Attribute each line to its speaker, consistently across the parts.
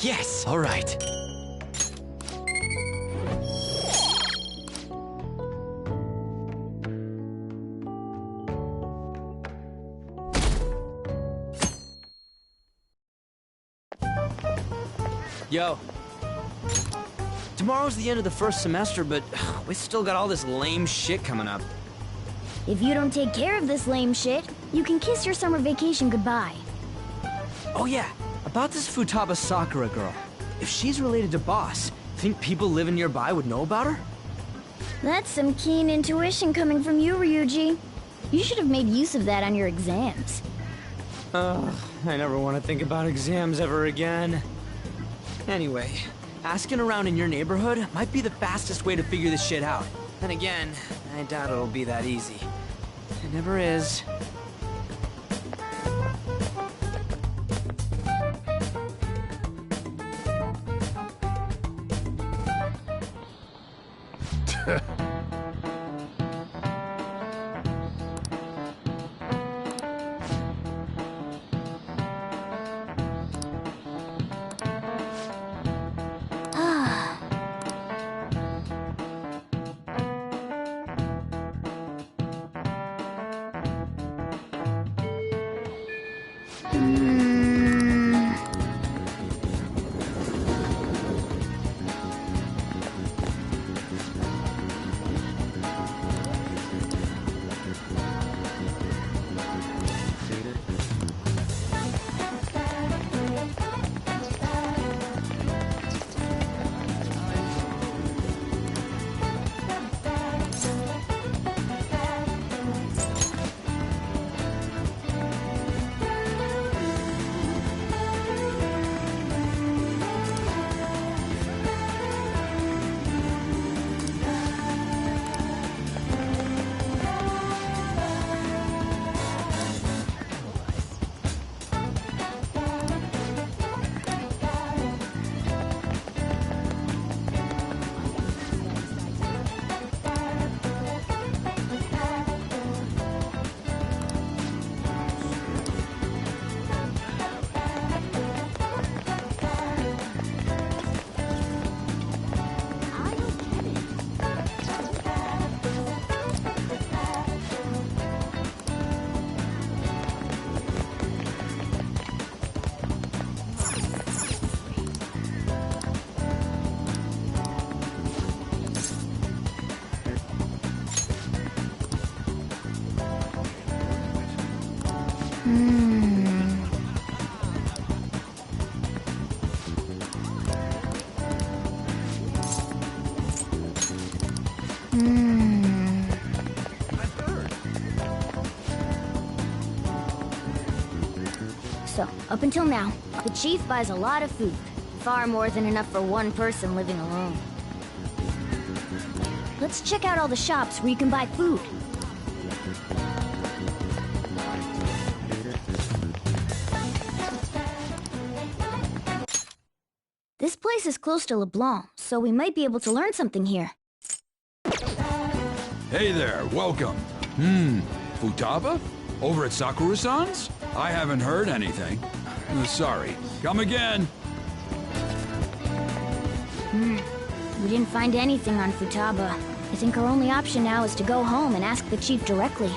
Speaker 1: Yes! All right. Yo. Tomorrow's the end of the first semester, but we still got all this lame shit coming up.
Speaker 2: If you don't take care of this lame shit, you can kiss your summer vacation goodbye.
Speaker 1: Oh yeah, about this Futaba Sakura girl. If she's related to Boss, think people living nearby would know about her?
Speaker 2: That's some keen intuition coming from you, Ryuji. You should have made use of that on your exams.
Speaker 1: Ugh, I never want to think about exams ever again. Anyway, asking around in your neighborhood might be the fastest way to figure this shit out. Then again, I doubt it'll be that easy. It never is.
Speaker 2: So, up until now, the chief buys a lot of food. Far more than enough for one person living alone. Let's check out all the shops where you can buy food. This place is close to LeBlanc, so we might be able to learn something here.
Speaker 3: Hey there, welcome. Futaba? Over at Sakura-san's? I haven't heard anything. Sorry. Come again.
Speaker 2: We didn't find anything on Futaba. I think our only option now is to go home and ask the chief directly.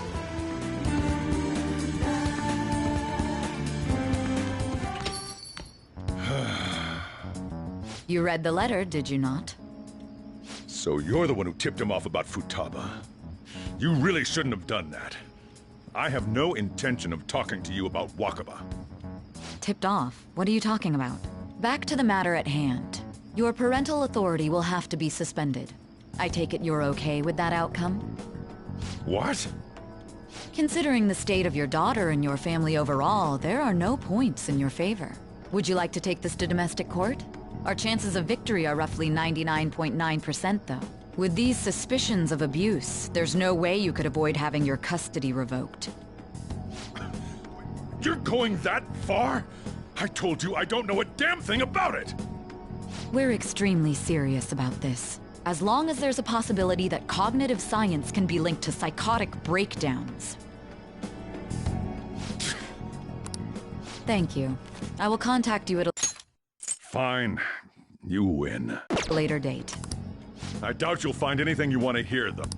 Speaker 4: You read the letter, did you not?
Speaker 5: So you're the one who tipped him off about Futaba. You really shouldn't have done that. I have no intention of talking to you about Wakaba.
Speaker 4: Tipped off? What are you talking about? Back to the matter at hand. Your parental authority will have to be suspended. I take it you're okay with that outcome?
Speaker 5: What?
Speaker 4: Considering the state of your daughter and your family overall, there are no points in your favor. Would you like to take this to domestic court? Our chances of victory are roughly 99.9% though. With these suspicions of abuse, there's no way you could avoid having your custody revoked.
Speaker 5: You're going that far? I told you I don't know a damn thing about it!
Speaker 4: We're extremely serious about this. As long as there's a possibility that cognitive science can be linked to psychotic breakdowns. Thank you. I will contact you at
Speaker 5: Fine. You win.
Speaker 4: Later date.
Speaker 5: I doubt you'll find anything you want to hear, though.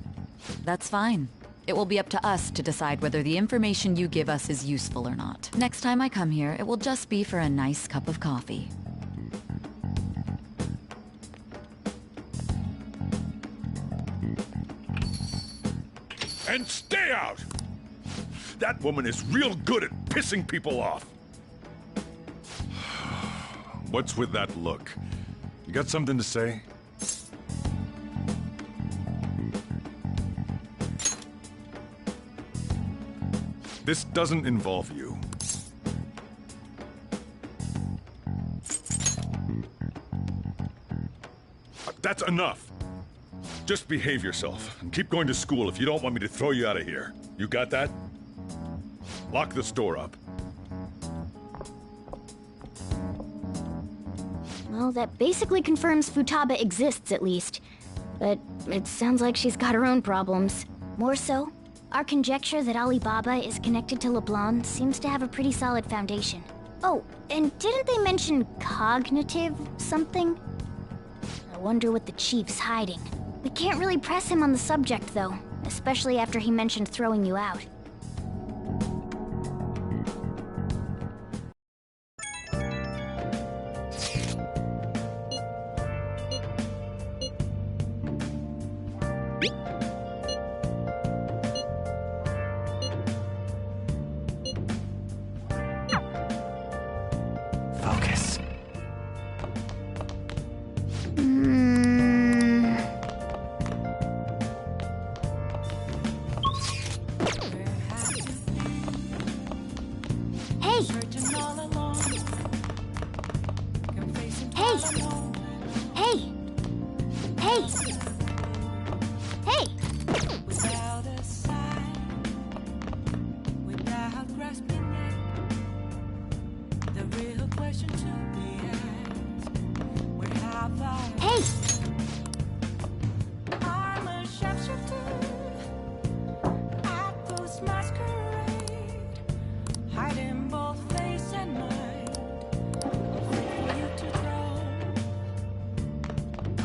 Speaker 4: That's fine. It will be up to us to decide whether the information you give us is useful or not. Next time I come here, it will just be for a nice cup of coffee.
Speaker 5: And stay out! That woman is real good at pissing people off. What's with that look? You got something to say? This doesn't involve you. That's enough. Just behave yourself and keep going to school if you don't want me to throw you out of here. You got that? Lock the store up.
Speaker 2: Well, that basically confirms Futaba exists, at least. But it sounds like she's got her own problems. More so, our conjecture that Alibaba is connected to LeBlanc seems to have a pretty solid foundation. Oh, and didn't they mention cognitive something? I wonder what the chief's hiding. We can't really press him on the subject, though, especially after he mentioned throwing you out.
Speaker 1: Focus.
Speaker 2: Hey! Hey! Hey! Hey! Hey!
Speaker 6: Without a sign, without grasping it, the real question to be asked, where have I?
Speaker 2: Hey!
Speaker 6: I'm a shapeshifter at this masquerade, hiding both face and mind, for you to throw.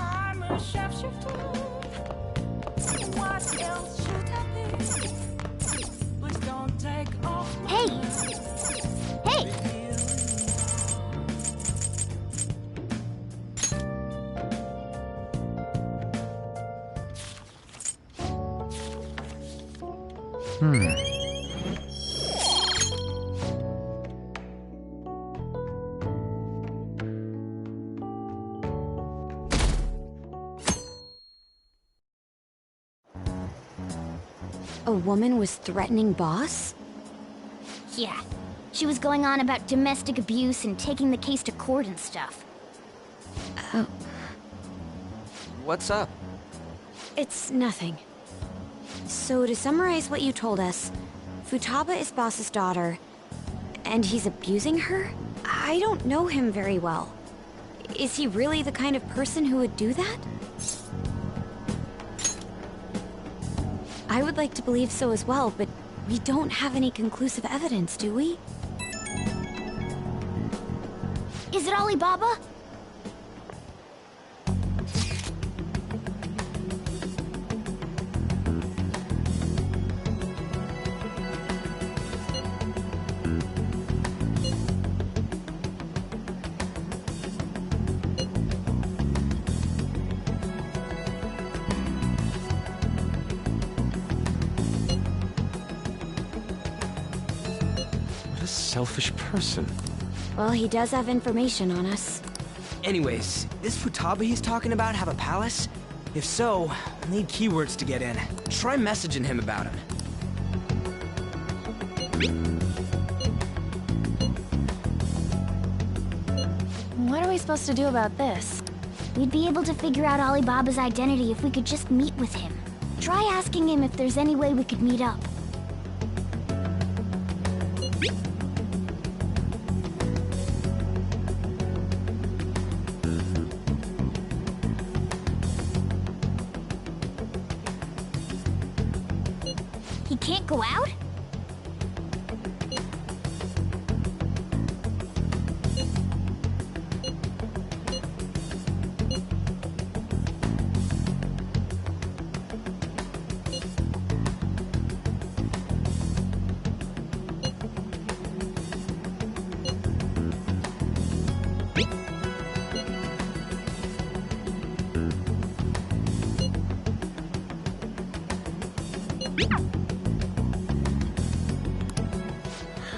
Speaker 6: I'm a shapeshifter. What else should I be? Please don't take off my
Speaker 2: Hey! Hey!
Speaker 7: A woman was threatening Boss?
Speaker 2: Yeah. She was going on about domestic abuse and taking the case to court and stuff.
Speaker 1: What's up?
Speaker 7: It's nothing. So to summarize what you told us, Futaba is Boss's daughter, and he's abusing her? I don't know him very well. Is he really the kind of person who would do that? I would like to believe so as well, but we don't have any conclusive evidence, do we?
Speaker 2: Is it Alibaba?
Speaker 1: What a selfish person.
Speaker 7: Well, he does have information on us.
Speaker 1: Anyways, this Futaba he's talking about have a palace? If so, we'll need keywords to get in. Try messaging him about him.
Speaker 2: What are we supposed to do about this? We'd be able to figure out Alibaba's identity if we could just meet with him. Try asking him if there's any way we could meet up. He can't go out?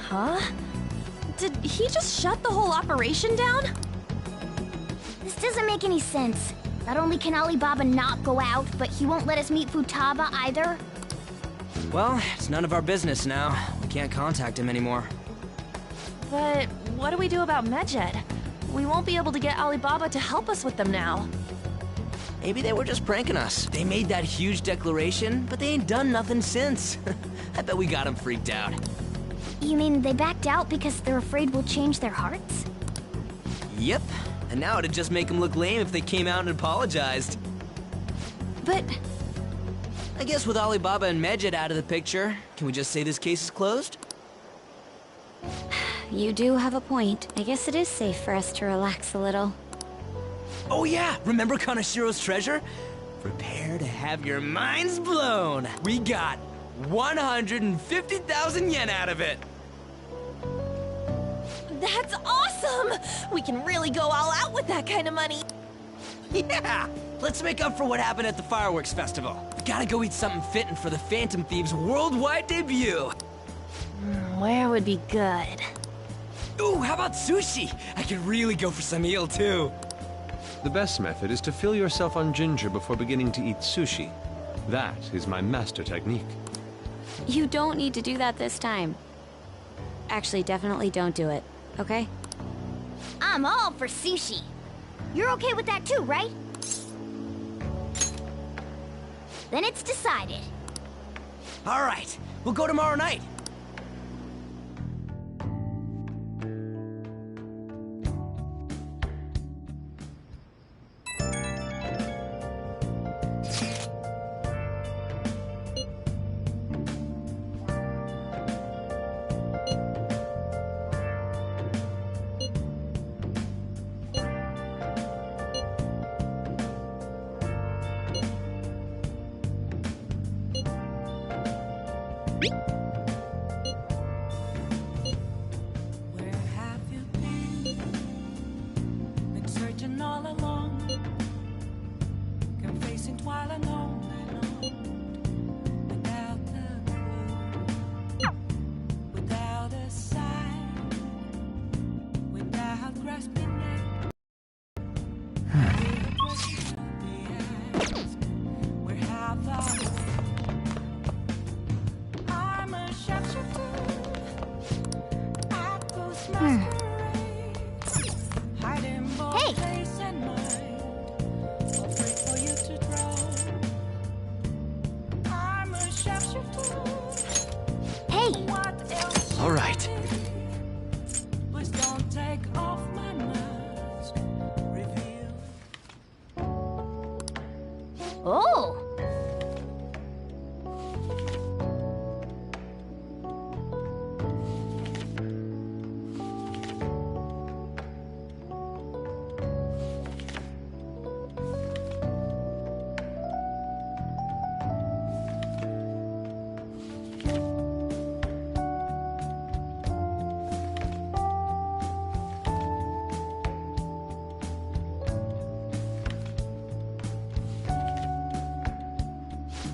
Speaker 8: Huh? Did he just shut the whole operation down?
Speaker 2: This doesn't make any sense. Not only can Alibaba not go out, but he won't let us meet Futaba either.
Speaker 1: Well, it's none of our business now. We can't contact him anymore.
Speaker 8: But what do we do about Medjed? We won't be able to get Alibaba to help us with them now.
Speaker 1: Maybe they were just pranking us. They made that huge declaration, but they ain't done nothing since. I bet we got them freaked out.
Speaker 2: You mean they backed out because they're afraid we'll change their hearts?
Speaker 1: Yep. And now it'd just make them look lame if they came out and apologized.
Speaker 8: But
Speaker 1: I guess with Alibaba and Medjed out of the picture, can we just say this case is closed?
Speaker 7: You do have a point. I guess it is safe for us to relax a little.
Speaker 1: Oh yeah, remember Kanashiro's treasure? Prepare to have your minds blown. We got 150,000 yen out of it.
Speaker 8: that's awesome! We can really go all out with that kind of money.
Speaker 1: Yeah! Let's make up for what happened at the fireworks festival. Gotta go eat something fitting for the Phantom Thieves' worldwide debut.
Speaker 8: Where would be good?
Speaker 1: Ooh, how about sushi? I could really go for some eel, too.
Speaker 9: The best method is to fill yourself on ginger before beginning to eat sushi. That is my master technique.
Speaker 7: You don't need to do that this time. Actually, definitely don't do it, okay?
Speaker 2: I'm all for sushi. You're okay with that too, right? Then it's decided.
Speaker 1: All right, we'll go tomorrow night.
Speaker 6: Where have you been? Been searching all along, confessing while alone without a clue, without a sign, without grasping it. The question to be asked, where have I been? I'm a shapeshifter. I post masquerades, hiding both
Speaker 2: Hey.
Speaker 6: face and mind. I'll wait for you to draw. I'm a shapeshifter.
Speaker 2: Hey,
Speaker 6: What else?
Speaker 1: All right.
Speaker 6: Please don't take off my mask. Reveal.
Speaker 2: oh.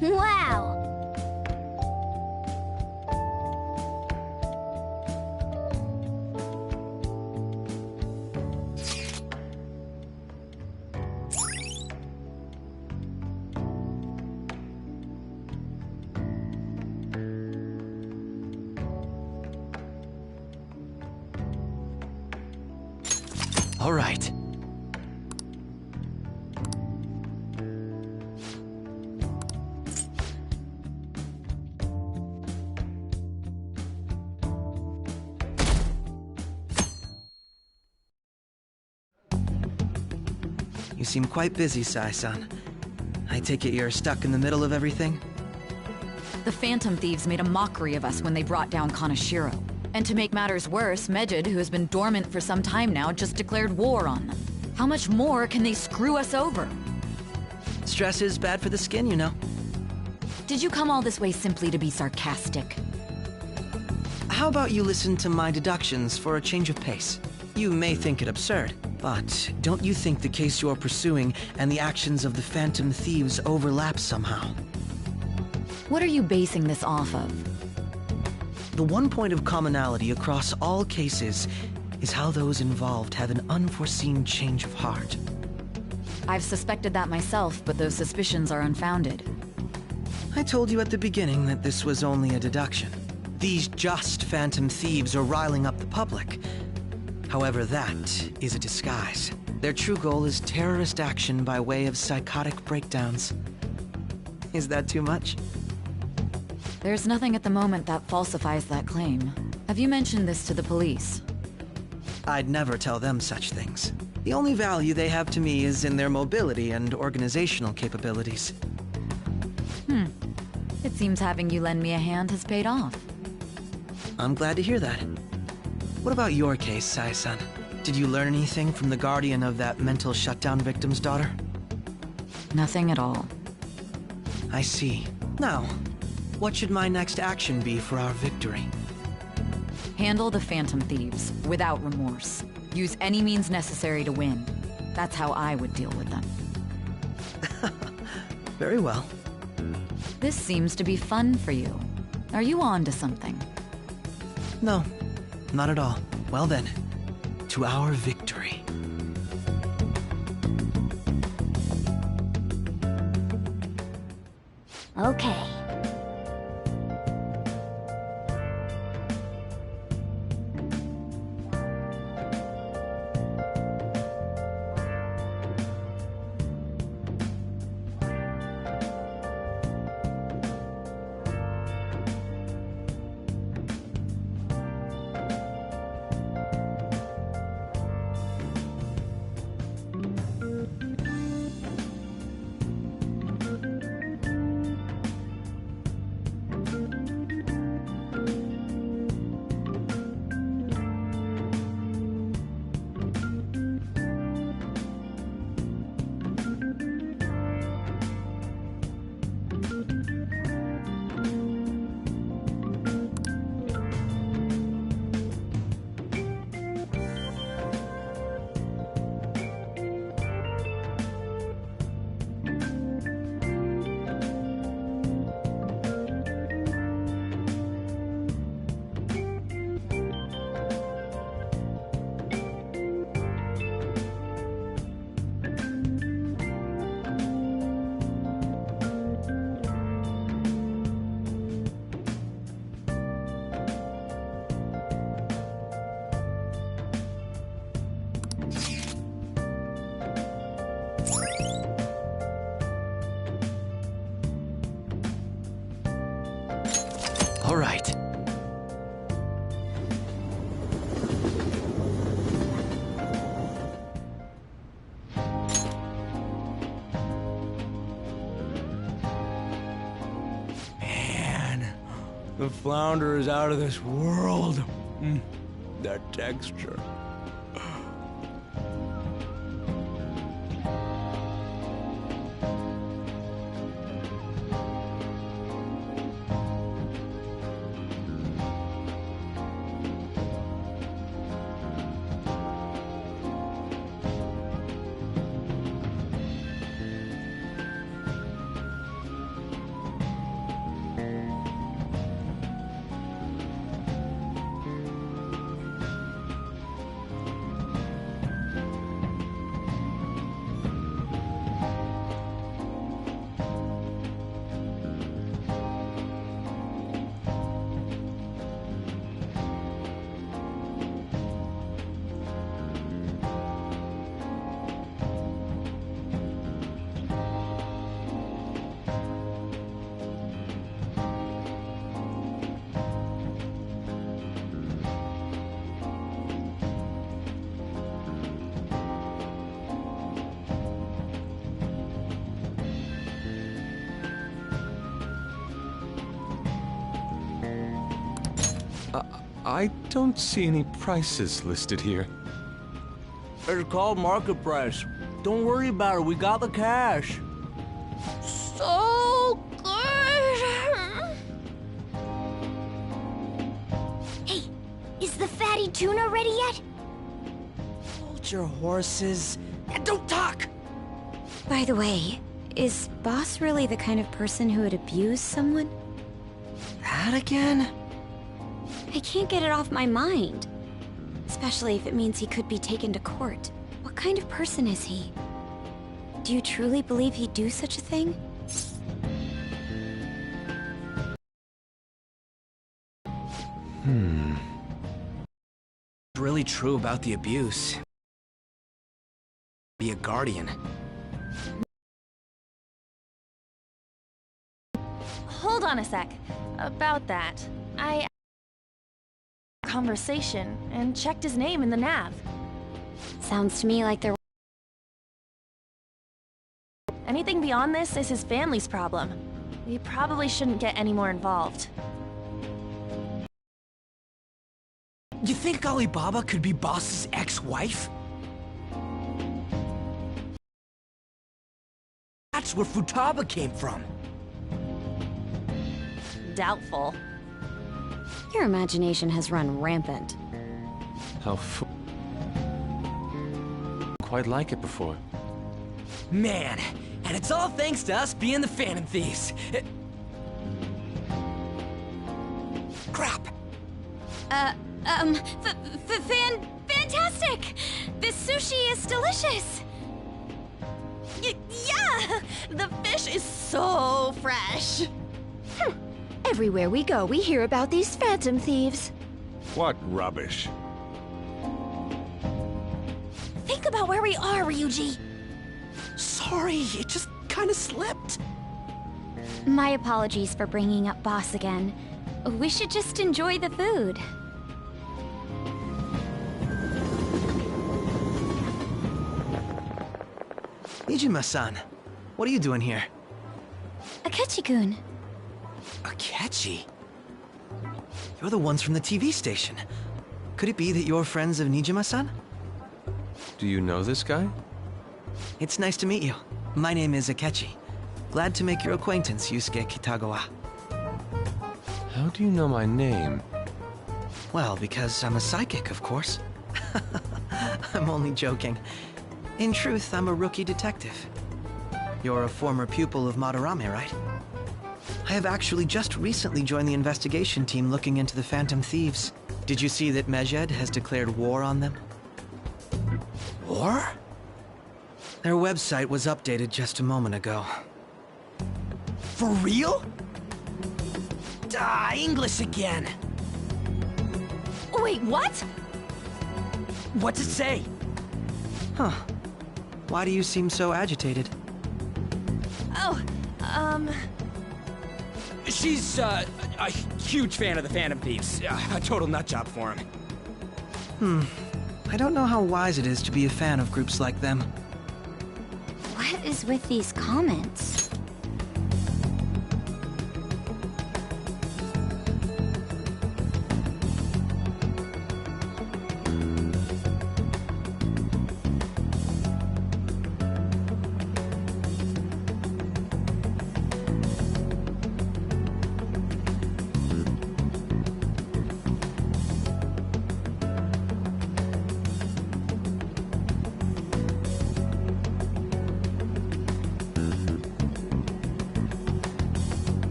Speaker 2: Wow.
Speaker 1: All right.
Speaker 10: You seem quite busy, Sai-san. I take it you're stuck in the middle of everything?
Speaker 4: The Phantom Thieves made a mockery of us when they brought down Kanashiro. And to make matters worse, Medjed, who has been dormant for some time now, just declared war on them. How much more can they screw us over?
Speaker 10: Stress is bad for the skin, you know.
Speaker 4: Did you come all this way simply to be sarcastic?
Speaker 10: How about you listen to my deductions for a change of pace? You may think it absurd, but don't you think the case you're pursuing and the actions of the Phantom Thieves overlap somehow?
Speaker 4: What are you basing this off of?
Speaker 10: The one point of commonality across all cases is how those involved have an unforeseen change of heart.
Speaker 4: I've suspected that myself, but those suspicions are unfounded.
Speaker 10: I told you at the beginning that this was only a deduction. These just phantom thieves are riling up the public. However, that is a disguise. Their true goal is terrorist action by way of psychotic breakdowns. Is that too much?
Speaker 4: There's nothing at the moment that falsifies that claim. Have you mentioned this to the police?
Speaker 10: I'd never tell them such things. The only value they have to me is in their mobility and organizational capabilities.
Speaker 4: It seems having you lend me a hand has paid off.
Speaker 10: I'm glad to hear that. What about your case, Sai-san? Did you learn anything from the guardian of that mental shutdown victim's daughter?
Speaker 4: Nothing at all.
Speaker 10: I see. Now, what should my next action be for our victory?
Speaker 4: Handle the Phantom Thieves, without remorse. Use any means necessary to win. That's how I would deal with them.
Speaker 10: Very well.
Speaker 4: This seems to be fun for you. Are you on to something?
Speaker 10: No, not at all. Well then, to our victory.
Speaker 2: Okay.
Speaker 10: All right.
Speaker 1: Man, the flounder is out of this world. That texture.
Speaker 9: I don't see any prices listed here.
Speaker 11: It's called market price. Don't worry about it, we got the cash.
Speaker 2: So good! Hey, is the fatty tuna ready yet?
Speaker 10: Hold your horses and don't talk!
Speaker 7: By the way, Is Boss really the kind of person who would abuse someone?
Speaker 10: That again?
Speaker 7: I can't get it off my mind. Especially if it means he could be taken to court. What kind of person is he? Do you truly believe he'd do such a thing?
Speaker 1: Really true about the abuse. Be a guardian.
Speaker 8: Hold on a sec. About that, I conversation and checked his name in the nav.
Speaker 7: Sounds to me like there.
Speaker 8: Anything beyond this is his family's problem. We probably shouldn't get any more involved.
Speaker 1: You think Alibaba could be Boss's ex-wife? That's where Futaba came from.
Speaker 8: Doubtful.
Speaker 7: Your imagination has run rampant.
Speaker 9: How quite like it before.
Speaker 1: Man, and it's all thanks to us being the Phantom Thieves. Crap.
Speaker 2: Fantastic! This sushi is delicious!
Speaker 8: Yeah! The fish is so fresh!
Speaker 2: Everywhere we go, we hear about these Phantom Thieves.
Speaker 5: What rubbish.
Speaker 8: Think about where we are, Ryuji!
Speaker 1: Sorry, it just kinda slipped.
Speaker 2: My apologies for bringing up Boss again. We should just enjoy the food.
Speaker 10: Nijima-san, what are you doing here?
Speaker 2: Akechi-kun.
Speaker 10: Akechi? You're the ones from the TV station. Could it be that you're friends of Nijima-san?
Speaker 9: Do you know this guy?
Speaker 10: It's nice to meet you. My name is Akechi. Glad to make your acquaintance, Yusuke Kitagawa.
Speaker 9: How do you know my name?
Speaker 10: Well, because I'm a psychic, of course. I'm only joking. In truth, I'm a rookie detective. You're a former pupil of Madarame, right? I have actually just recently joined the investigation team looking into the Phantom Thieves. Did you see that Medjed has declared war on them?
Speaker 1: War?
Speaker 10: Their website was updated just a moment ago.
Speaker 1: For real? English again.
Speaker 8: Wait, what?
Speaker 1: What's it say?
Speaker 10: Huh. Why do you seem so agitated?
Speaker 8: Oh,
Speaker 1: She's, a huge fan of the Phantom Thieves. A total nutjob for him.
Speaker 10: I don't know how wise it is to be a fan of groups like them.
Speaker 7: What is with these comments?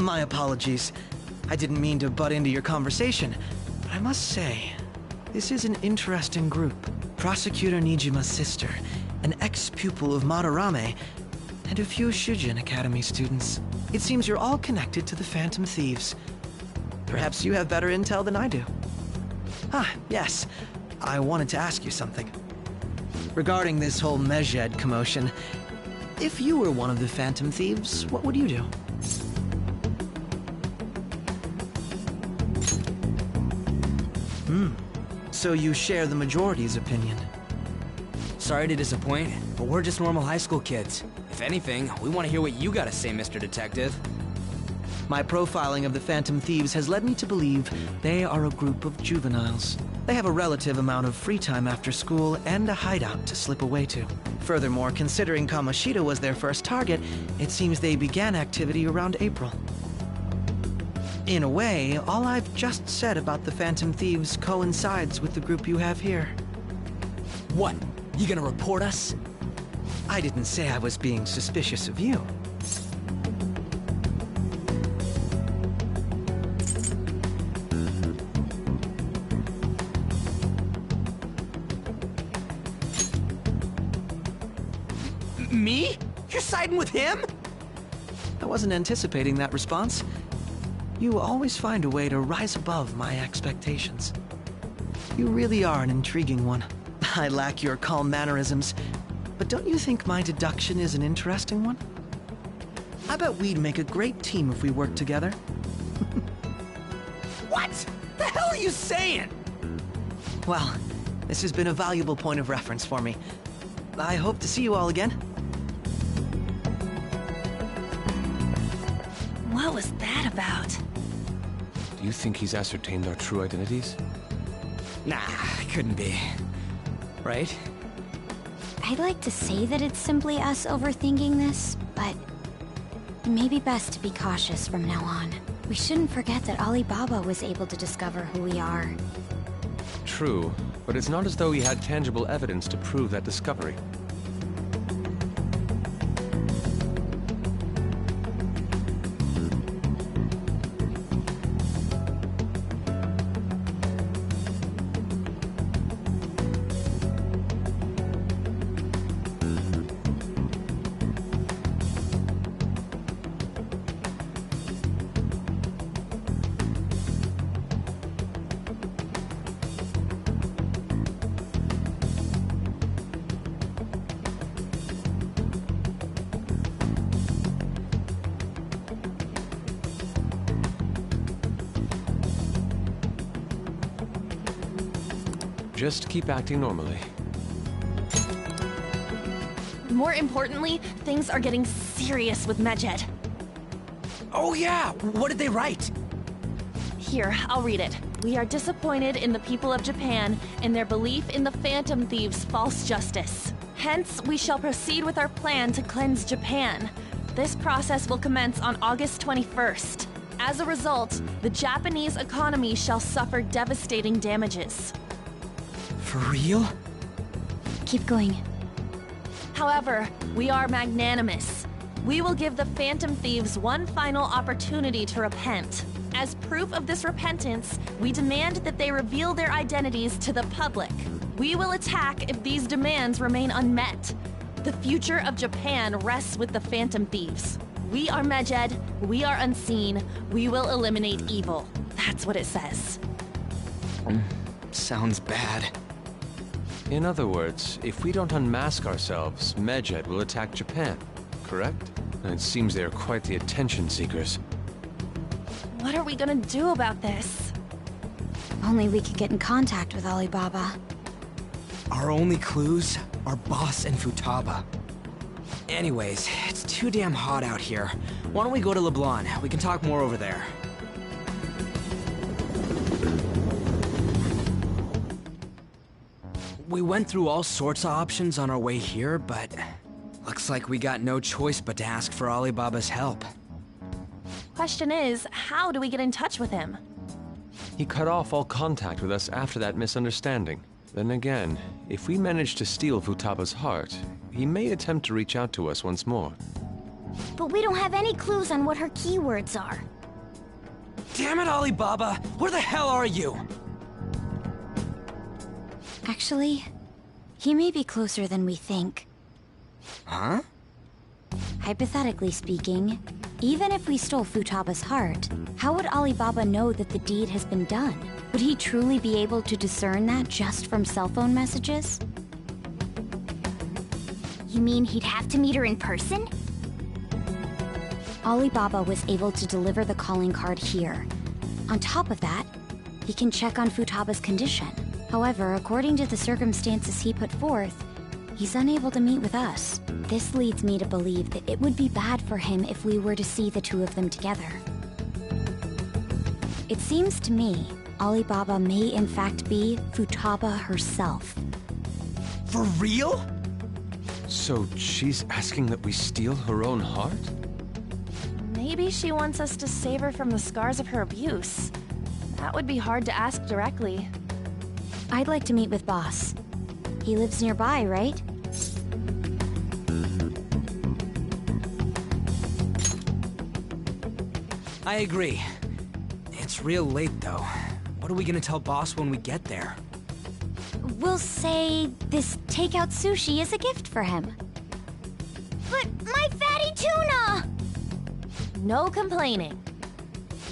Speaker 10: My apologies. I didn't mean to butt into your conversation, but I must say, this is an interesting group. Prosecutor Nijima's sister, an ex-pupil of Madarame, and a few Shujin Academy students. It seems you're all connected to the Phantom Thieves. Perhaps you have better intel than I do. Ah, yes. I wanted to ask you something. Regarding this whole Medjed commotion, if you were one of the Phantom Thieves, what would you do? So you share the majority's opinion.
Speaker 1: Sorry to disappoint, but we're just normal high school kids. If anything, we want to hear what you gotta say, Mr. Detective.
Speaker 10: My profiling of the Phantom Thieves has led me to believe they are a group of juveniles. They have a relative amount of free time after school and a hideout to slip away to. Furthermore, considering Kamoshida was their first target, it seems they began activity around April. In a way, all I've just said about the Phantom Thieves coincides with the group you have here.
Speaker 1: What? You gonna report us?
Speaker 10: I didn't say I was being suspicious of you.
Speaker 1: Me? You're siding with him?
Speaker 10: I wasn't anticipating that response. You always find a way to rise above my expectations. You really are an intriguing one. I lack your calm mannerisms, but don't you think my deduction is an interesting one? I bet we'd make a great team if we worked together.
Speaker 1: What? The hell are you saying?
Speaker 10: Well, this has been a valuable point of reference for me. I hope to see you all again.
Speaker 8: What was that about?
Speaker 9: Do you think he's ascertained our true identities?
Speaker 1: Nah, couldn't be. Right?
Speaker 7: I'd like to say that it's simply us overthinking this, but it may be best to be cautious from now on. We shouldn't forget that Alibaba was able to discover who we are.
Speaker 9: True, but it's not as though he had tangible evidence to prove that discovery. Just keep acting normally.
Speaker 8: More importantly, things are getting serious with Medjed.
Speaker 1: Oh yeah, what did they write?
Speaker 8: Here, I'll read it. We are disappointed in the people of Japan and their belief in the Phantom Thieves' false justice. Hence, we shall proceed with our plan to cleanse Japan. This process will commence on August 21st. As a result, the Japanese economy shall suffer devastating damages.
Speaker 1: For real?
Speaker 7: Keep going.
Speaker 8: However, we are magnanimous. We will give the Phantom Thieves one final opportunity to repent. As proof of this repentance, we demand that they reveal their identities to the public. We will attack if these demands remain unmet. The future of Japan rests with the Phantom Thieves. We are Medjed, we are unseen, we will eliminate evil. That's what it says.
Speaker 1: Sounds bad.
Speaker 9: In other words, if we don't unmask ourselves, Medjed will attack Japan, correct? And it seems they are quite the attention seekers.
Speaker 8: What are we gonna do about this?
Speaker 7: Only we could get in contact with Alibaba.
Speaker 1: Our only clues are Boss and Futaba. Anyways, it's too damn hot out here. Why don't we go to Leblanc? We can talk more over there. We went through all sorts of options on our way here, but looks like we got no choice but to ask for Alibaba's help.
Speaker 8: Question is, how do we get in touch with him?
Speaker 9: He cut off all contact with us after that misunderstanding. Then again, if we manage to steal Futaba's heart, he may attempt to reach out to us once more.
Speaker 2: But we don't have any clues on what her keywords are.
Speaker 1: Damn it, Alibaba! Where the hell are you?
Speaker 7: Actually, he may be closer than we think.
Speaker 1: Huh?
Speaker 7: Hypothetically speaking, even if we stole Futaba's heart, how would Alibaba know that the deed has been done? Would he truly be able to discern that just from cell phone messages?
Speaker 2: You mean he'd have to meet her in person?
Speaker 7: Alibaba was able to deliver the calling card here. On top of that, he can check on Futaba's condition. However, according to the circumstances he put forth, he's unable to meet with us. This leads me to believe that it would be bad for him if we were to see the two of them together. It seems to me Alibaba may in fact be Futaba herself.
Speaker 1: For real?
Speaker 9: So she's asking that we steal her own heart?
Speaker 8: Maybe she wants us to save her from the scars of her abuse. That would be hard to ask directly.
Speaker 7: I'd like to meet with Boss. He lives nearby, right?
Speaker 1: I agree. It's real late, though. What are we gonna tell Boss when we get there?
Speaker 7: We'll say this takeout sushi is a gift for him.
Speaker 2: But my fatty tuna!
Speaker 8: No complaining.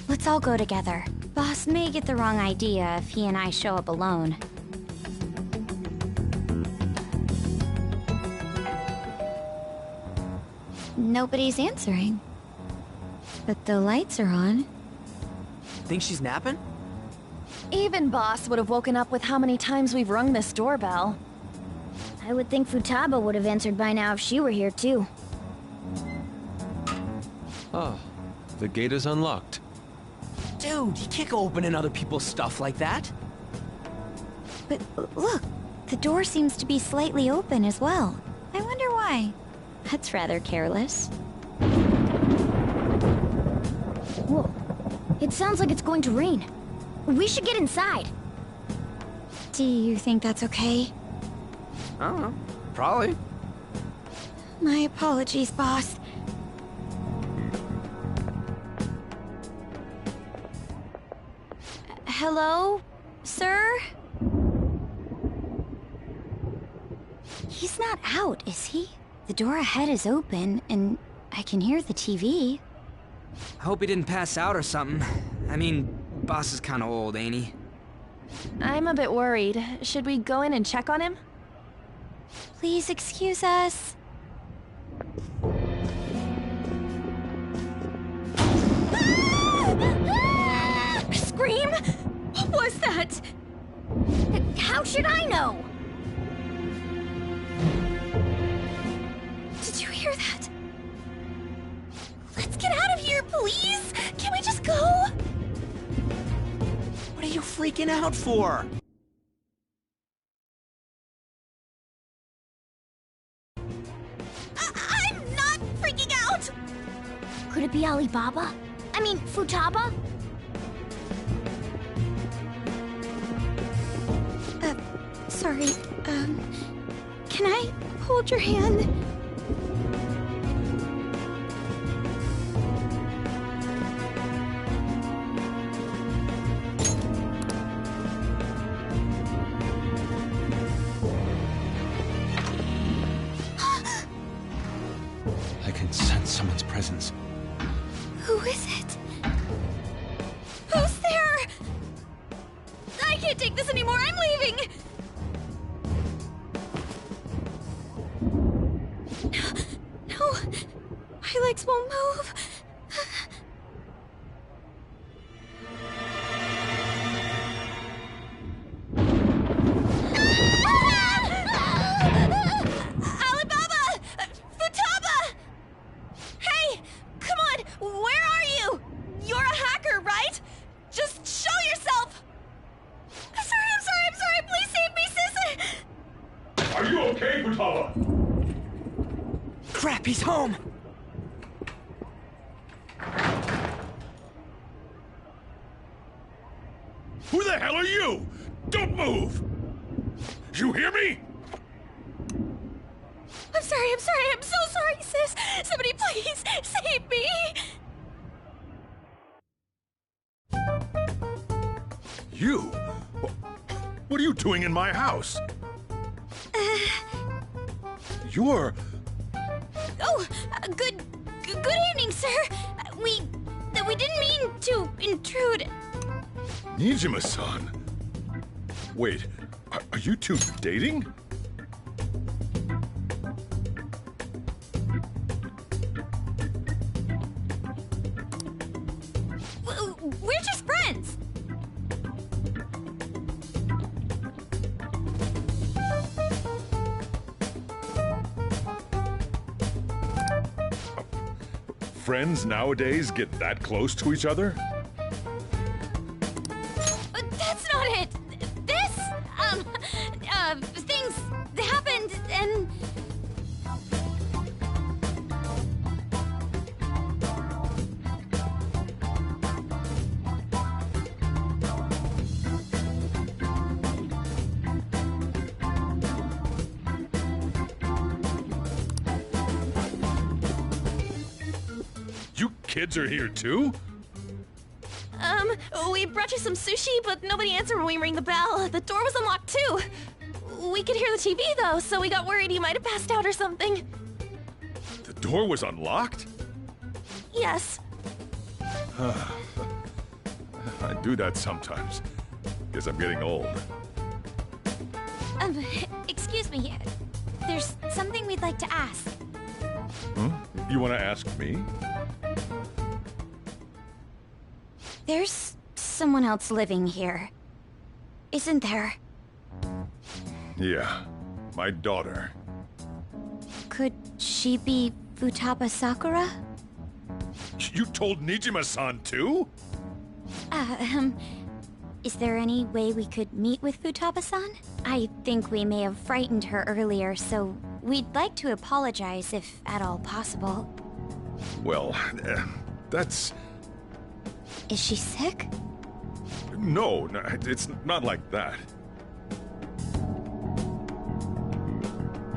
Speaker 7: Let's all go together. Boss may get the wrong idea if he and I show up alone. Nobody's answering. But the lights are on.
Speaker 1: Think she's napping?
Speaker 8: Even Boss would have woken up with how many times we've rung this doorbell.
Speaker 2: I would think Futaba would have answered by now if she were here too.
Speaker 9: Oh, the gate is unlocked.
Speaker 1: Dude, you can't go opening other people's stuff like that.
Speaker 7: But look, the door seems to be slightly open as well. I wonder why. That's rather careless.
Speaker 2: Whoa. It sounds like it's going to rain. We should get inside.
Speaker 7: Do you think that's okay?
Speaker 1: I don't know. Probably.
Speaker 7: My apologies, boss. Hello, sir? He's not out, is he? The door ahead is open, and I can hear the TV.
Speaker 1: I hope he didn't pass out or something. I mean, Boss is kinda old, ain't he?
Speaker 8: I'm a bit worried. Should we go in and check on him?
Speaker 7: Please excuse us.
Speaker 2: Scream? What was that? How should I know?
Speaker 7: Did you hear that? Let's get out of here, please! Can we just go?
Speaker 1: What are you freaking out for?
Speaker 2: I'm not freaking out! Could it be Alibaba? I mean, Futaba?
Speaker 7: Sorry, can I hold your hand?
Speaker 9: I can sense someone's presence.
Speaker 7: Who is it?
Speaker 2: Who's there? I can't take this anymore. I'm leaving.
Speaker 7: No, my legs won't move.
Speaker 2: Alibaba! Futaba! Hey! Come on! Where are you? You're a hacker, right? Just show yourself! I'm sorry! Please save me, sis!
Speaker 5: Are you okay, Futaba?
Speaker 1: Crap, he's home!
Speaker 5: Who the hell are you? Don't move! You hear me?
Speaker 2: I'm sorry! I'm so sorry, sis! Somebody please save me!
Speaker 5: You? What are you doing in my house? You're...
Speaker 2: Oh, good evening, sir. We didn't mean to intrude.
Speaker 5: Nijima-san. Wait, are you two dating?
Speaker 2: We're just friends.
Speaker 5: Friends nowadays get that close to each other?
Speaker 2: That's not it. This, things happened and...
Speaker 5: You kids are here too?
Speaker 8: We brought you some sushi, but nobody answered when we rang the bell. The door was unlocked too. We could hear the TV though, so we got worried you might have passed out or something.
Speaker 5: The door was unlocked?
Speaker 8: Yes.
Speaker 5: I do that sometimes. Guess I'm getting old.
Speaker 2: Excuse me. There's something we'd like to ask.
Speaker 5: You want to ask me?
Speaker 2: There's someone else living here, isn't there?
Speaker 5: Yeah, my daughter.
Speaker 2: Could she be Futaba Sakura?
Speaker 5: You told Nijima-san too?
Speaker 2: Is there any way we could meet with Futaba-san? I think we may have frightened her earlier, so we'd like to apologize if at all possible.
Speaker 5: Well, that's...
Speaker 2: Is she sick?
Speaker 5: No, it's not like that.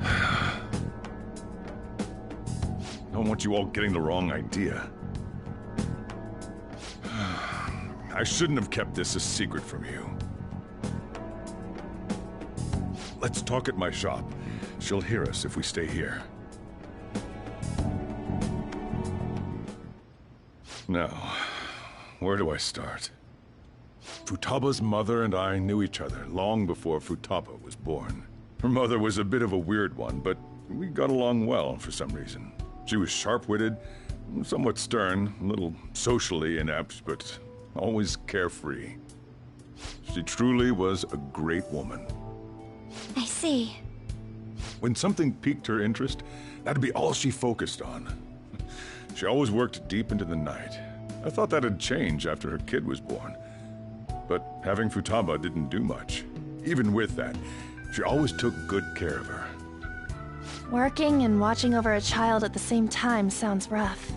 Speaker 5: I don't want you all getting the wrong idea. I shouldn't have kept this a secret from you. Let's talk at my shop. She'll hear us if we stay here. Now, where do I start? Futaba's mother and I knew each other long before Futaba was born. Her mother was a bit of a weird one, but we got along well for some reason. She was sharp-witted, somewhat stern, a little socially inept, but always carefree. She truly was a great woman.
Speaker 2: I see.
Speaker 5: When something piqued her interest, that'd be all she focused on. She always worked deep into the night. I thought that'd change after her kid was born. But having Futaba didn't do much. Even with that, she always took good care of her.
Speaker 8: Working and watching over a child at the same time sounds rough.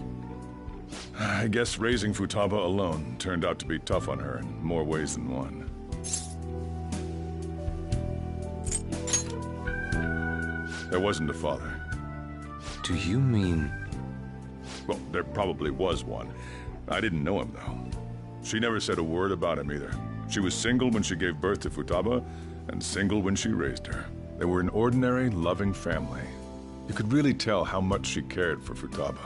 Speaker 5: I guess raising Futaba alone turned out to be tough on her in more ways than one. There wasn't a father.
Speaker 9: Do you mean...
Speaker 5: Well, there probably was one. I didn't know him, though. She never said a word about him either. She was single when she gave birth to Futaba, and single when she raised her. They were an ordinary, loving family. You could really tell how much she cared for Futaba.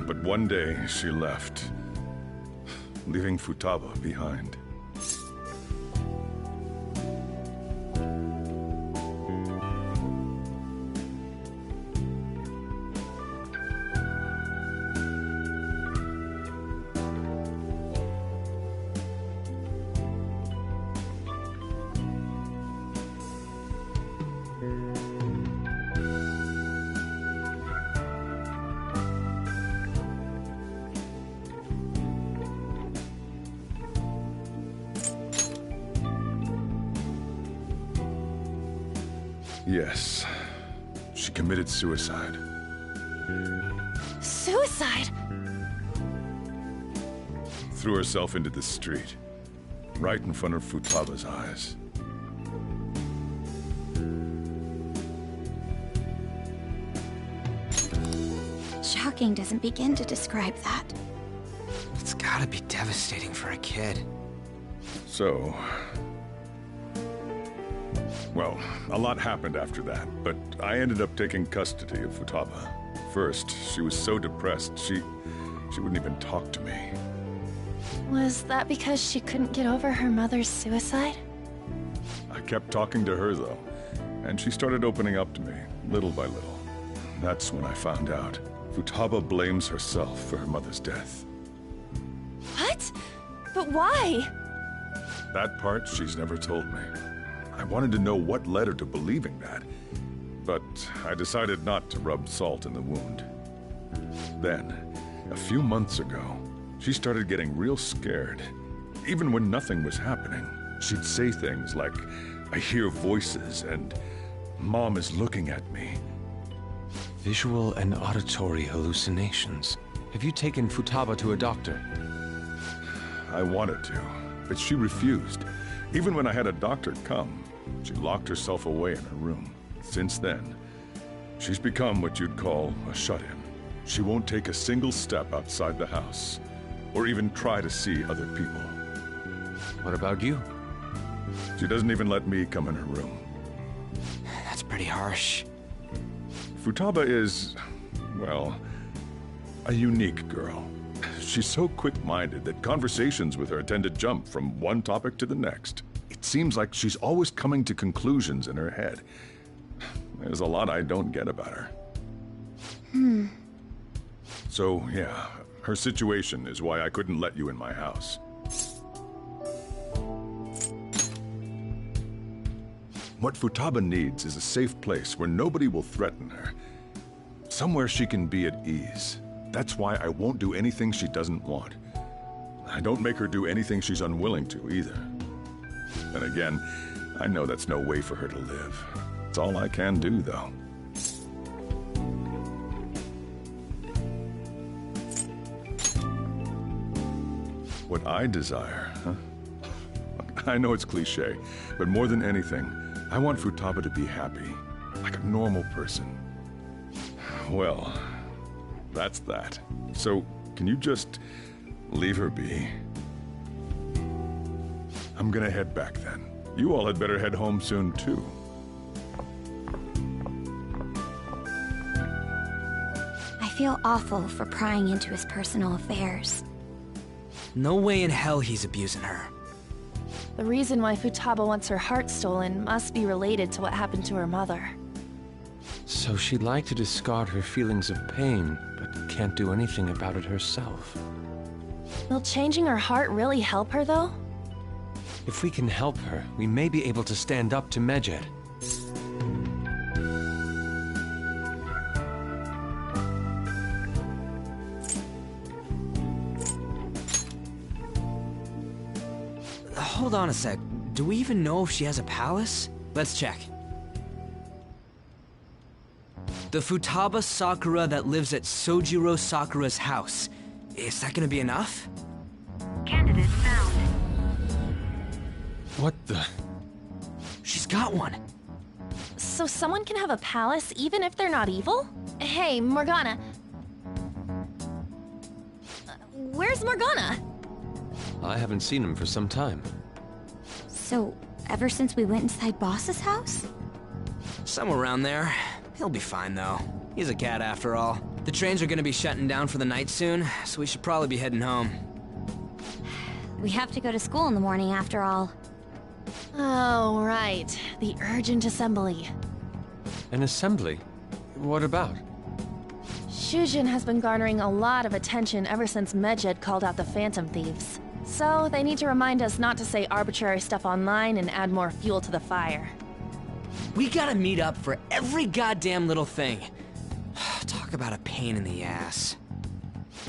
Speaker 5: But one day, she left, leaving Futaba behind. Yes. She committed suicide.
Speaker 8: Suicide?
Speaker 5: Threw herself into the street, right in front of Futaba's eyes.
Speaker 2: Shocking doesn't begin to describe that.
Speaker 10: It's
Speaker 1: gotta be devastating for a kid.
Speaker 5: So... Well, a lot happened after that, but I ended up taking custody of Futaba. First, she was so depressed, she wouldn't even talk to me.
Speaker 8: Was that because she couldn't get over her mother's suicide?
Speaker 5: I kept talking to her, though, and she started opening up to me, little by little. That's when I found out. Futaba blames herself for her mother's death.
Speaker 8: What? But why?
Speaker 5: That part she's never told me. I wanted to know what led her to believing that, but I decided not to rub salt in the wound. Then, a few months ago, she started getting real scared. Even when nothing was happening, she'd say things like, "I hear voices," and "Mom is looking at me."
Speaker 9: Visual and auditory hallucinations. Have you taken Futaba to a doctor?
Speaker 5: I wanted to, but she refused. Even when I had a doctor come, she locked herself away in her room. Since then, she's become what you'd call a shut-in. She won't take a single step outside the house, or even try to see other people.
Speaker 9: What about you?
Speaker 5: She doesn't even let me come in her room.
Speaker 1: That's pretty harsh.
Speaker 5: Futaba is, well, a unique girl. She's so quick-minded that conversations with her tend to jump from one topic to the next. It seems like she's always coming to conclusions in her head. There's a lot I don't get about her. So, yeah, her situation is why I couldn't let you in my house. What Futaba needs is a safe place where nobody will threaten her. Somewhere she can be at ease. That's why I won't do anything she doesn't want. I don't make her do anything she's unwilling to, either. Then again, I know that's no way for her to live. It's all I can do, though. What I desire, huh? I know it's cliché, but more than anything, I want Futaba to be happy, like a normal person. Well, that's that. So, can you just leave her be? I'm gonna head back then. You all had better head home soon, too.
Speaker 7: I feel awful for prying into his personal affairs.
Speaker 1: No way in hell he's abusing her.
Speaker 8: The reason why Futaba wants her heart stolen must be related to what happened to her mother.
Speaker 9: So she'd like to discard her feelings of pain, but can't do anything about it herself.
Speaker 8: Will changing her heart really help her, though?
Speaker 9: If we can help her, we may be able to stand up to Medjed.
Speaker 1: Hold on a sec. Do we even know if she has a palace? Let's check. The Futaba Sakura that lives at Sojiro Sakura's house. Is that gonna be enough?
Speaker 2: Candidate found.
Speaker 9: What the?
Speaker 1: She's got one.
Speaker 8: So someone can have a palace even if they're not evil? Hey, Morgana. Where's Morgana?
Speaker 9: I haven't seen him for some time.
Speaker 7: So, ever since we went inside Boss's house?
Speaker 1: Somewhere around there. He'll be fine, though. He's a cat, after all. The trains are gonna be shutting down for the night soon, so we should probably be heading home.
Speaker 7: We have to go to school in the morning, after all.
Speaker 8: Oh, right. The urgent assembly.
Speaker 9: An assembly? What about?
Speaker 8: Shujin has been garnering a lot of attention ever since Medjed called out the Phantom Thieves. So, they need to remind us not to say arbitrary stuff online and add more fuel to the fire.
Speaker 1: We gotta meet up for every goddamn little thing. Talk about a pain in the ass.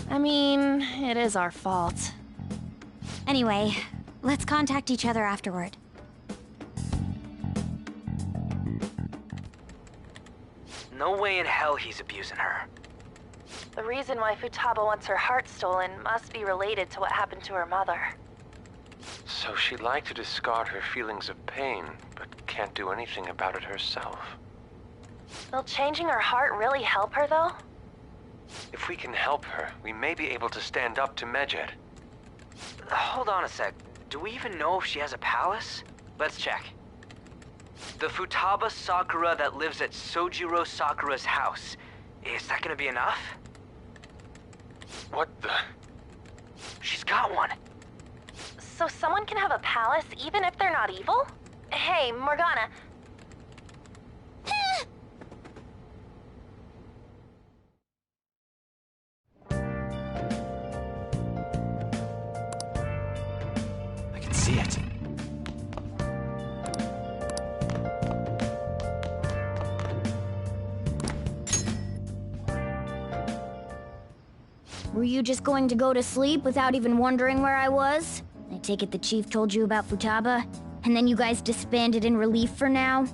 Speaker 8: I mean, it is our fault.
Speaker 7: Anyway, let's contact each other afterward.
Speaker 1: No way in hell he's abusing her.
Speaker 8: The reason why Futaba wants her heart stolen must be related to what happened to her mother.
Speaker 9: So she'd like to discard her feelings of pain, but can't do anything about it herself.
Speaker 8: Will changing her heart really help her, though?
Speaker 9: If we can help her, we may be able to stand up to Medjed.
Speaker 1: Hold on a sec. Do we even know if she has a palace? Let's check. The Futaba Sakura that lives at Sojiro Sakura's house. Is that gonna be enough?
Speaker 9: What the?
Speaker 1: She's got one.
Speaker 8: So someone can have a palace even if they're not evil? Hey, Morgana.
Speaker 1: I can see it.
Speaker 2: Were you just going to go to sleep without even wondering where I was? I take it the chief told you about Futaba, and then you guys disbanded in relief for now?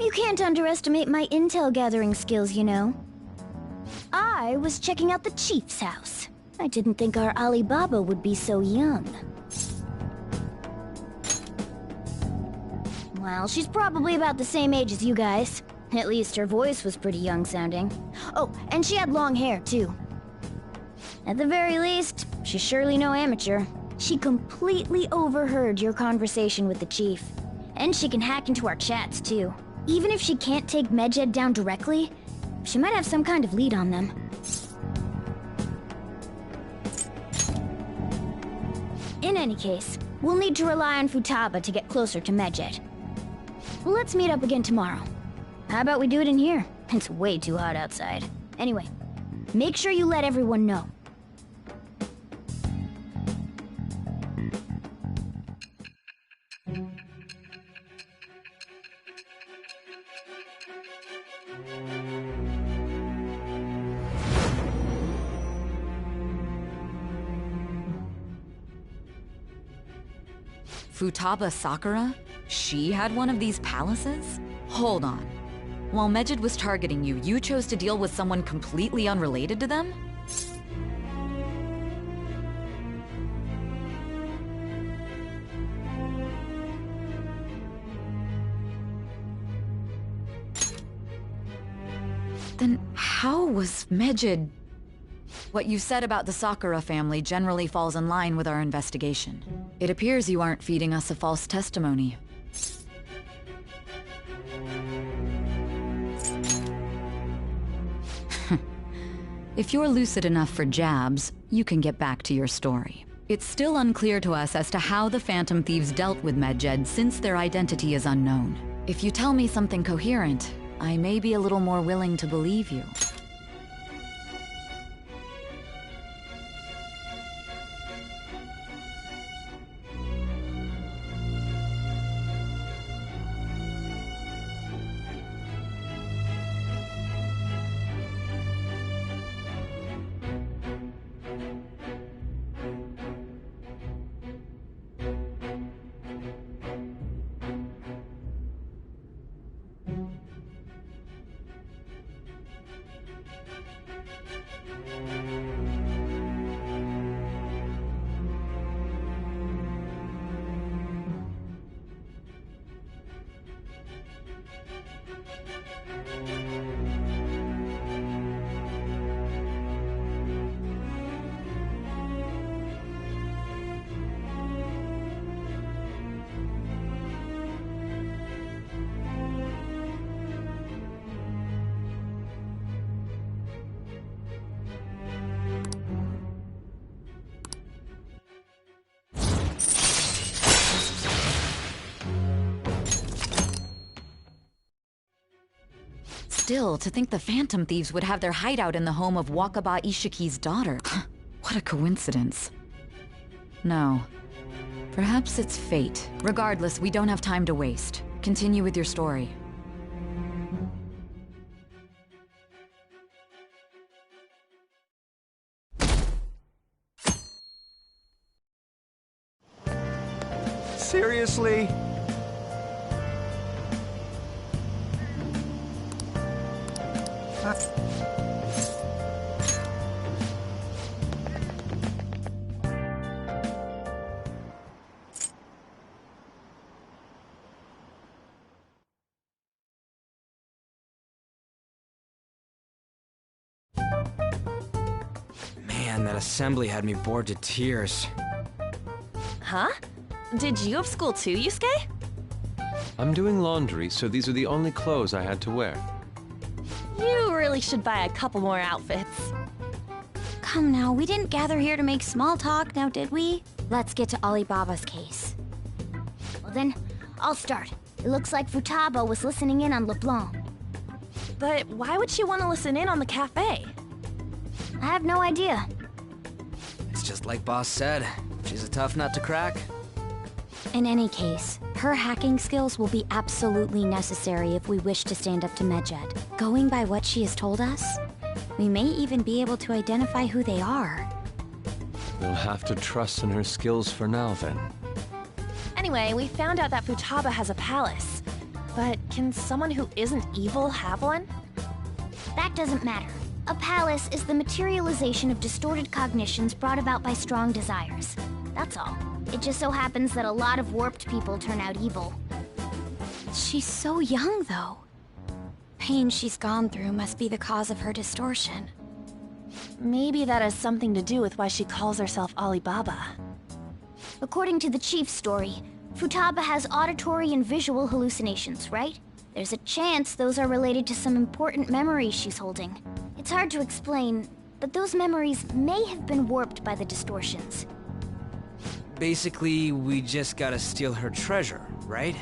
Speaker 2: You can't underestimate my intel gathering skills, you know. I was checking out the chief's house. I didn't think our Alibaba would be so young. Well, she's probably about the same age as you guys. At least her voice was pretty young sounding. Oh, and she had long hair, too. At the very least, she's surely no amateur. She completely overheard your conversation with the chief. And she can hack into our chats, too. Even if she can't take Medjed down directly, she might have some kind of lead on them. In any case, we'll need to rely on Futaba to get closer to Medjed. Let's meet up again tomorrow. How about we do it in here? It's way too hot outside. Anyway, make sure you let everyone know.
Speaker 4: Futaba Sakura? She had one of these palaces? Hold on. While Medjed was targeting you, you chose to deal with someone completely unrelated to them? Then how was Medjed... What you said about the Sakura family generally falls in line with our investigation. It appears you aren't feeding us a false testimony. If you're lucid enough for jabs, you can get back to your story. It's still unclear to us as to how the Phantom Thieves dealt with Medjed since their identity is unknown. If you tell me something coherent, I may be a little more willing to believe you. Still, to think the Phantom Thieves would have their hideout in the home of Wakaba Ishiki's daughter. What a coincidence. No. Perhaps it's fate. Regardless, we don't have time to waste. Continue with your story.
Speaker 1: Seriously? Man, that assembly had me bored to tears.
Speaker 8: Huh? Did you have school too, Yusuke?
Speaker 9: I'm doing laundry, so these are the only clothes I had to wear.
Speaker 8: You really should buy a couple more outfits.
Speaker 7: Come now, we didn't gather here to make small talk, now did we? Let's get to Alibaba's case.
Speaker 2: Well then, I'll start. It looks like Futaba was listening in on LeBlanc.
Speaker 8: But why would she want to listen in on the cafe?
Speaker 2: I have no idea.
Speaker 1: It's just like Boss said. She's a tough nut to crack.
Speaker 7: In any case, her hacking skills will be absolutely necessary if we wish to stand up to Medjed. Going by what she has told us, we may even be able to identify who they are.
Speaker 9: We'll have to trust in her skills for now, then.
Speaker 8: Anyway, we found out that Futaba has a palace. But can someone who isn't evil have one?
Speaker 2: That doesn't matter. A palace is the materialization of distorted cognitions brought about by strong desires. That's all. It just so happens that a lot of warped people turn out evil.
Speaker 7: She's so young, though. Pain she's gone through must be the cause of her distortion.
Speaker 8: Maybe that has something to do with why she calls herself Alibaba.
Speaker 2: According to the chief's story, Futaba has auditory and visual hallucinations, right? There's a chance those are related to some important memories she's holding. It's hard to explain, but those memories may have been warped by the distortions.
Speaker 1: Basically, we just gotta steal her treasure, right?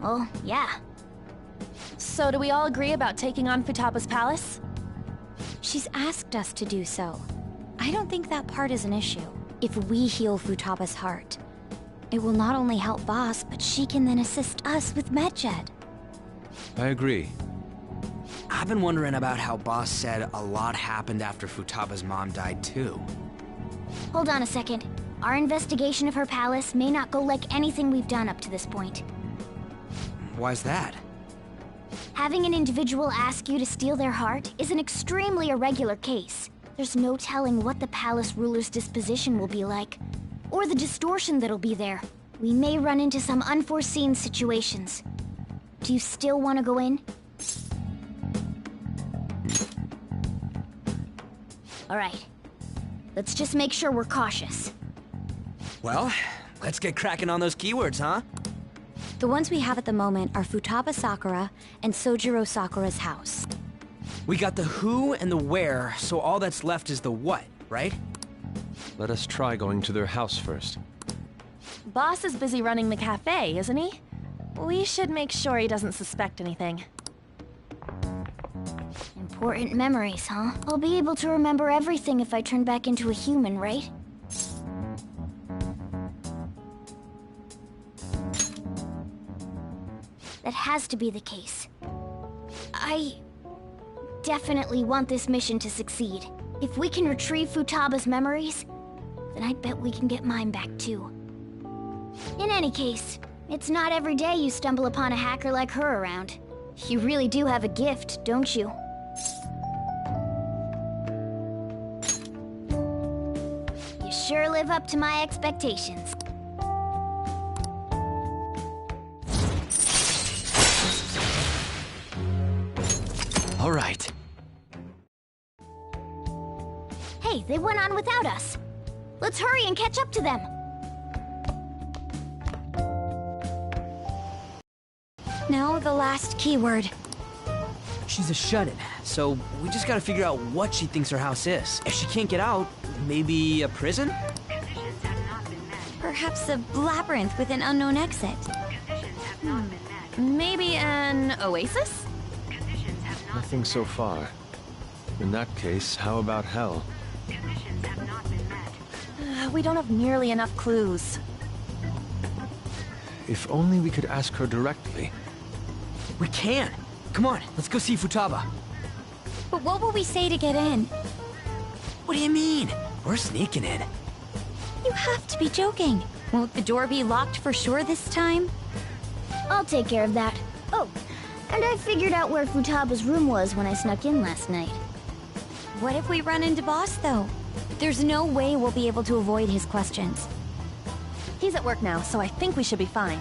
Speaker 2: Well, yeah.
Speaker 8: So do we all agree about taking on Futaba's palace?
Speaker 7: She's asked us to do so. I don't think that part is an issue. If we heal Futaba's heart, it will not only help Boss, but she can then assist us with Medjed.
Speaker 9: I agree.
Speaker 1: I've been wondering about how Boss said a lot happened after Futaba's mom died, too.
Speaker 2: Hold on a second. Our investigation of her palace may not go like anything we've done up to this point.
Speaker 1: Why's that?
Speaker 2: Having an individual ask you to steal their heart is an extremely irregular case. There's no telling what the palace ruler's disposition will be like, or the distortion that'll be there. We may run into some unforeseen situations. Do you still want to go in? All right. Let's just make sure we're cautious.
Speaker 1: Well, let's get cracking on those keywords, huh?
Speaker 7: The ones we have at the moment are Futaba Sakura and Sojiro Sakura's house.
Speaker 1: We got the who and the where, so all that's left is the what, right?
Speaker 9: Let us try going to their house first.
Speaker 8: Boss is busy running the cafe, isn't he? We should make sure he doesn't suspect anything.
Speaker 2: Important memories, huh? I'll be able to remember everything if I turn back into a human, right? That has to be the case. I definitely want this mission to succeed. If we can retrieve Futaba's memories, then I bet we can get mine back too. In any case, it's not every day you stumble upon a hacker like her around. You really do have a gift, don't you? You sure live up to my expectations.
Speaker 1: All right.
Speaker 2: Hey, they went on without us. Let's hurry and catch up to them.
Speaker 7: Now the last keyword.
Speaker 1: She's a shut-in, so we just gotta figure out what she thinks her house is. If she can't get out, maybe a prison?
Speaker 7: Perhaps a labyrinth with an unknown exit.
Speaker 8: Maybe an oasis?
Speaker 9: Nothing so far. In that case, how about hell?
Speaker 8: We don't have nearly enough clues.
Speaker 9: If only we could ask her directly.
Speaker 1: We can! Come on, let's go see Futaba.
Speaker 7: But what will we say to get in?
Speaker 1: What do you mean? We're sneaking in.
Speaker 7: You have to be joking. Won't the door be locked for sure this time?
Speaker 2: I'll take care of that. Oh, and I figured out where Futaba's room was when I snuck in last night.
Speaker 7: What if we run into Boss, though? There's no way we'll be able to avoid his questions.
Speaker 8: He's at work now, so I think we should be fine.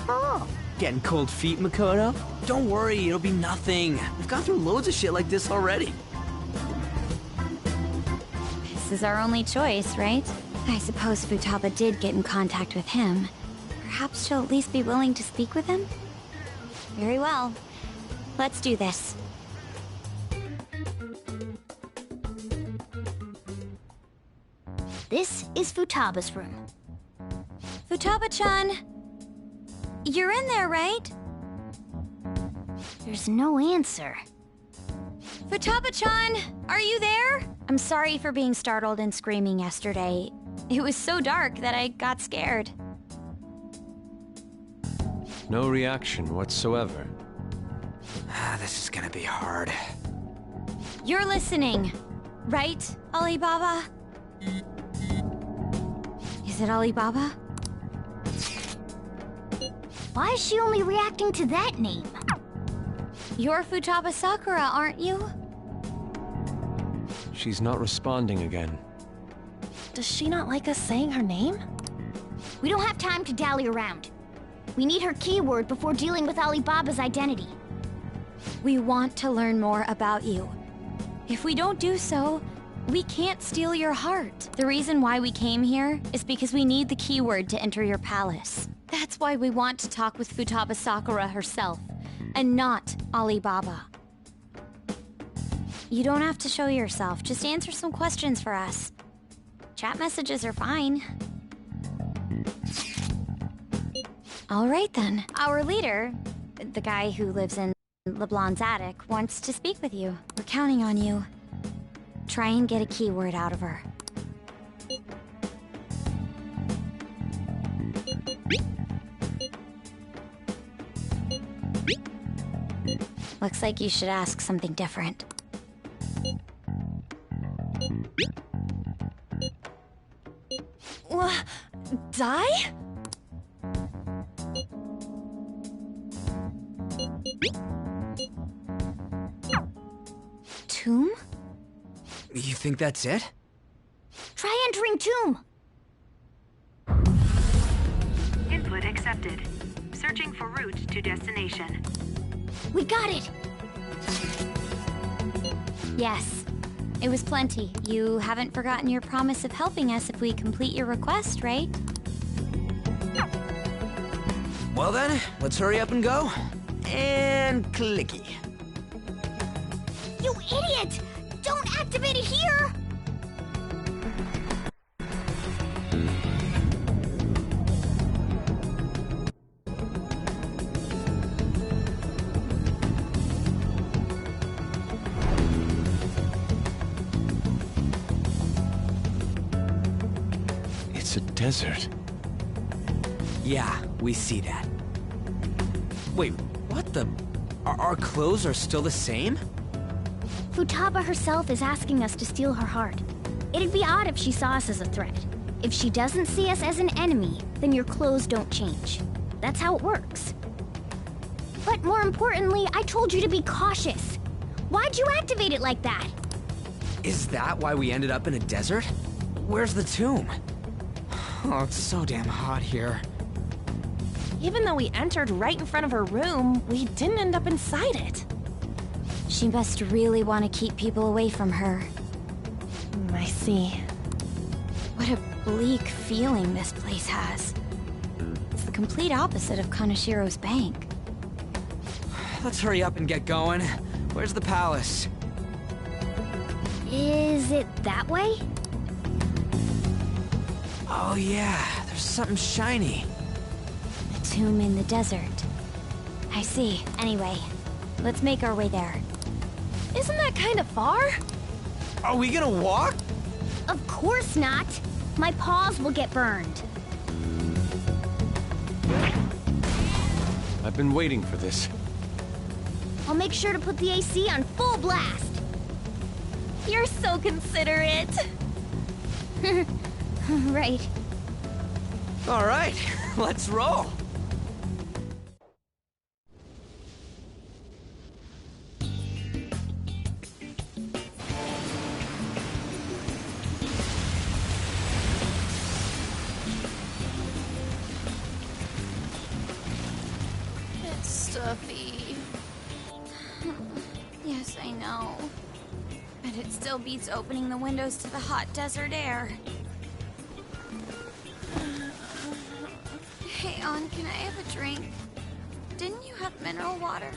Speaker 2: Oh.
Speaker 1: Getting cold feet, Makoto? Don't worry, it'll be nothing. We've gone through loads of shit like this already.
Speaker 7: is our only choice, right? I suppose Futaba did get in contact with him. Perhaps she'll at least be willing to speak with him? Very well. Let's do this.
Speaker 2: This is Futaba's room.
Speaker 7: Futaba-chan! You're in there, right?
Speaker 2: There's no answer.
Speaker 7: Futaba-chan! Are you there? I'm sorry for being startled and screaming yesterday. It was so dark that I got scared.
Speaker 9: No reaction whatsoever.
Speaker 1: This is gonna be hard.
Speaker 7: You're listening, right, Alibaba? Is it Alibaba?
Speaker 2: Why is she only reacting to that name?
Speaker 7: You're Futaba Sakura, aren't you?
Speaker 9: She's not responding again.
Speaker 8: Does she not like us saying her name?
Speaker 2: We don't have time to dally around. We need her keyword before dealing with Alibaba's identity.
Speaker 7: We want to learn more about you. If we don't do so, we can't steal your heart. The reason why we came here is because we need the keyword to enter your palace. That's why we want to talk with Futaba Sakura herself, and not Alibaba. You don't have to show yourself, just answer some questions for us. Chat messages are fine. All right then. Our leader, the guy who lives in LeBlanc's attic, wants to speak with you. We're counting on you. Try and get a keyword out of her. Looks like you should ask something different.
Speaker 8: Die?
Speaker 2: Tomb?
Speaker 1: You think that's it?
Speaker 2: Try entering tomb!
Speaker 12: Input accepted. Searching for route to destination.
Speaker 2: We got it!
Speaker 7: Yes. It was plenty. You haven't forgotten your promise of helping us if we complete your request, right?
Speaker 1: Well then, let's hurry up and go. And clicky.
Speaker 2: You idiot! Don't activate it here!
Speaker 9: It's a desert.
Speaker 1: Yeah, we see that. Wait, what the? Our clothes are still the same?
Speaker 2: Futaba herself is asking us to steal her heart. It'd be odd if she saw us as a threat. If she doesn't see us as an enemy, then your clothes don't change. That's how it works. But more importantly, I told you to be cautious. Why'd you activate it like that?
Speaker 1: Is that why we ended up in a desert? Where's the tomb? Oh, it's so damn hot here.
Speaker 8: Even though we entered right in front of her room, we didn't end up inside it.
Speaker 7: She must really want to keep people away from her.
Speaker 8: I see.
Speaker 7: What a bleak feeling this place has. It's the complete opposite of Kanashiro's bank.
Speaker 1: Let's hurry up and get going. Where's the palace?
Speaker 2: Is it that way?
Speaker 1: Oh yeah, there's something shiny.
Speaker 7: A tomb in the desert. I see. Anyway, let's make our way there.
Speaker 8: Isn't that kind of far?
Speaker 1: Are we gonna walk?
Speaker 2: Of course not. My paws will get burned.
Speaker 9: I've been waiting for this.
Speaker 2: I'll make sure to put the AC on full blast.
Speaker 8: You're so considerate.
Speaker 2: Right.
Speaker 1: All right, let's roll.
Speaker 7: It's stuffy. Yes, I know. But it still still beats opening the windows to the hot desert air. Hey, On, can I have a drink? Didn't you have mineral water?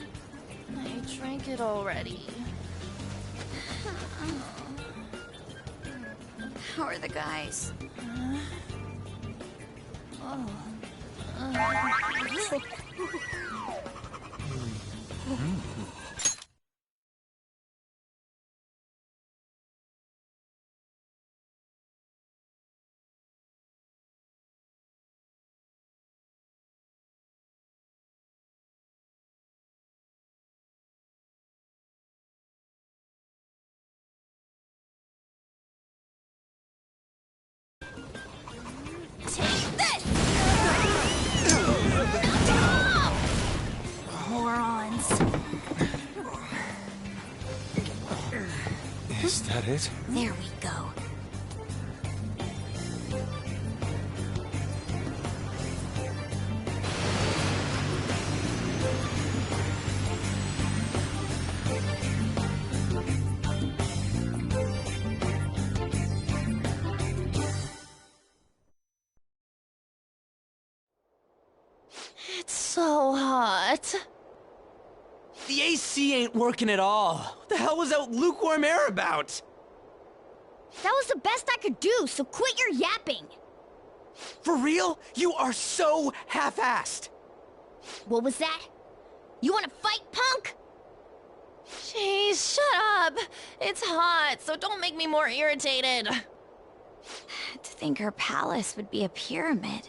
Speaker 8: I drank it already.
Speaker 7: How are the guys? Take this! Morons.
Speaker 9: Is that it?
Speaker 7: There we go.
Speaker 8: It's so hot.
Speaker 1: The AC ain't working at all. What the hell was that lukewarm air about?
Speaker 2: That was the best I could do, so quit your yapping.
Speaker 1: For real? You are so half-assed.
Speaker 2: What was that? You wanna fight, punk?
Speaker 8: Jeez, shut up. It's hot, so don't make me more irritated.
Speaker 7: To think her palace would be a pyramid.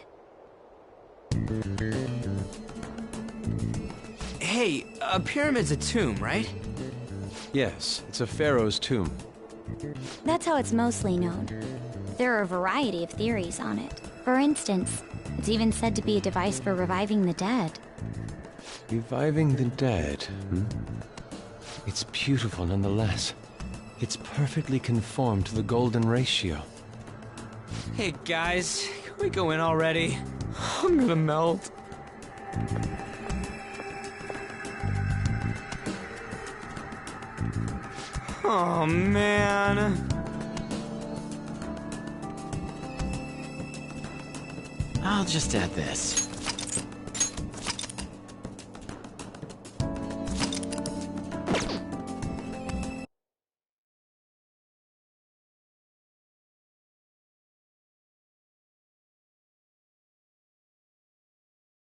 Speaker 1: Hey, a pyramid's a tomb, right?
Speaker 9: Yes, it's a pharaoh's tomb.
Speaker 7: That's how it's mostly known. There are a variety of theories on it. For instance, it's even said to be a device for reviving the dead.
Speaker 9: Reviving the dead, hmm? It's beautiful nonetheless. It's perfectly conformed to the golden ratio.
Speaker 1: Hey guys, can we go in already? I'm gonna melt. Oh man.
Speaker 13: I'll just add this.